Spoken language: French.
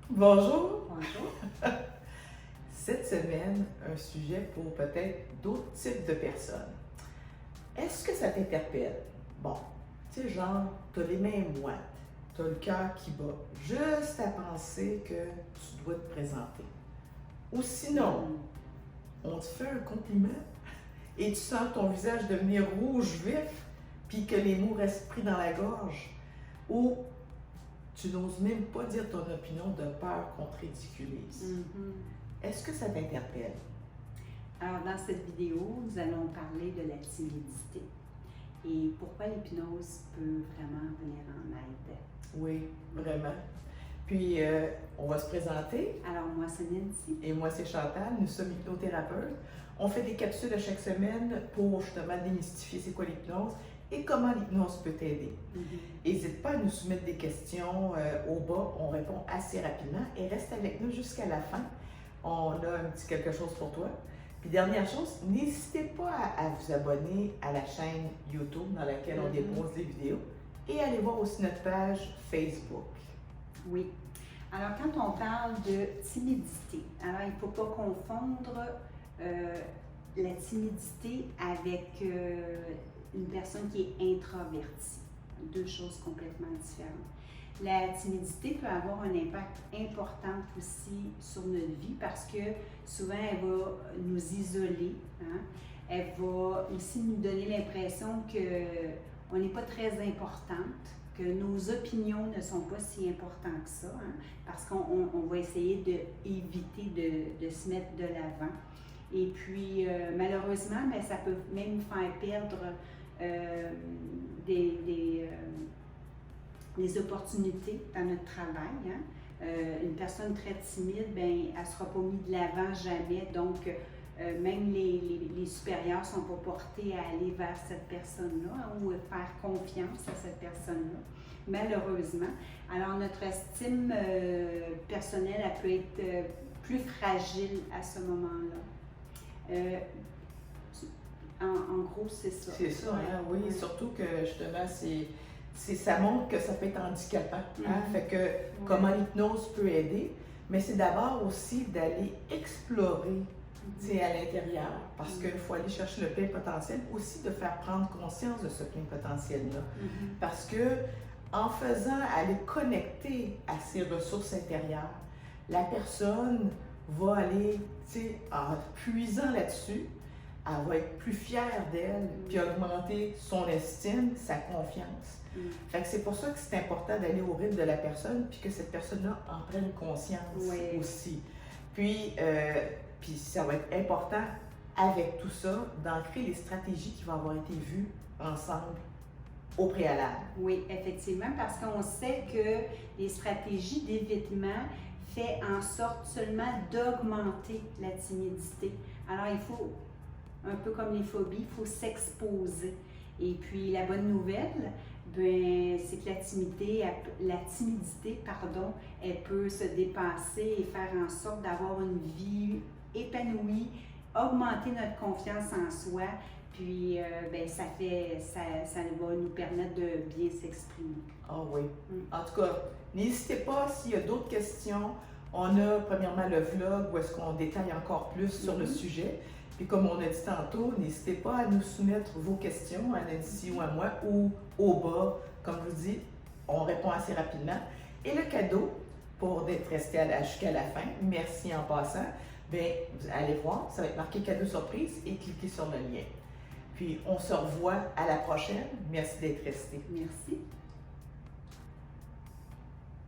Bonjour. Bonjour. Cette semaine, un sujet pour peut-être d'autres types de personnes. Est-ce que ça t'interpelle? Bon, tu sais, genre, t'as les mains moites, t'as le cœur qui bat, juste à penser que tu dois te présenter. Ou sinon, on te fait un compliment et tu sens ton visage devenir rouge vif, puis que les mots restent pris dans la gorge. Ou tu n'oses même pas dire ton opinion de peur qu'on te ridiculise. Est-ce que ça t'interpelle? Alors, dans cette vidéo, nous allons parler de la timidité et pourquoi l'hypnose peut vraiment venir en aide. Oui, vraiment. Puis, on va se présenter. Alors, moi, c'est Nancy. Et moi, c'est Chantal. Nous sommes hypnothérapeutes. On fait des capsules à chaque semaine pour justement démystifier c'est quoi l'hypnose et comment l'hypnose peut t'aider. N'hésite pas à nous soumettre des questions au bas. On répond assez rapidement et reste avec nous jusqu'à la fin. On a un petit quelque chose pour toi. Puis dernière chose, n'hésitez pas à vous abonner à la chaîne YouTube dans laquelle on dépose des vidéos et allez voir aussi notre page Facebook. Oui. Alors, quand on parle de timidité, alors il ne faut pas confondre la timidité avec une personne qui est introvertie. Deux choses complètement différentes. La timidité peut avoir un impact important aussi sur notre vie parce que souvent elle va nous isoler, hein? Elle va aussi nous donner l'impression qu'on n'est pas très importante, que nos opinions ne sont pas si importantes que ça, hein? Parce qu'on va essayer d'éviter de se mettre de l'avant. Et puis malheureusement, bien, ça peut même faire perdre des opportunités dans notre travail. Hein? Une personne très timide, bien, elle ne sera pas mise de l'avant jamais. Donc, même les supérieurs ne sont pas portés à aller vers cette personne-là, hein, ou à faire confiance à cette personne-là, malheureusement. Alors, notre estime personnelle, elle peut être plus fragile à ce moment-là. En gros, c'est ça. C'est ça, hein? Oui, surtout que justement, ça montre que ça peut être handicapant. Hein? Fait que comment l'hypnose peut aider, mais c'est d'abord aussi d'aller explorer à l'intérieur, parce qu'il faut aller chercher le plein potentiel, aussi de faire prendre conscience de ce plein potentiel-là. Parce que en faisant aller connecter à ses ressources intérieures, la personne va aller, en puisant là-dessus, elle va être plus fière d'elle, puis augmenter son estime, sa confiance. Fait que c'est pour ça que c'est important d'aller au rythme de la personne, puis que cette personne-là en prenne conscience aussi. Puis ça va être important, avec tout ça, d'ancrer les stratégies qui vont avoir été vues ensemble au préalable. Oui, effectivement, parce qu'on sait que les stratégies d'évitement font en sorte seulement d'augmenter la timidité. Alors, il faut, un peu comme les phobies, il faut s'exposer. Et puis, la bonne nouvelle, ben, c'est que la timidité, elle peut se dépasser et faire en sorte d'avoir une vie épanouie, augmenter notre confiance en soi, puis ben, ça va nous permettre de bien s'exprimer. Ah oui. En tout cas, n'hésitez pas s'il y a d'autres questions. On a premièrement le vlog où est-ce qu'on détaille encore plus sur le sujet. Puis comme on a dit tantôt, n'hésitez pas à nous soumettre vos questions à Nancy ou à moi ou au bas. Comme je vous dis, on répond assez rapidement. Et le cadeau, pour d'être resté jusqu'à la fin, merci en passant, bien, vous allez voir, ça va être marqué cadeau surprise et cliquez sur le lien. Puis on se revoit à la prochaine. Merci d'être resté. Merci.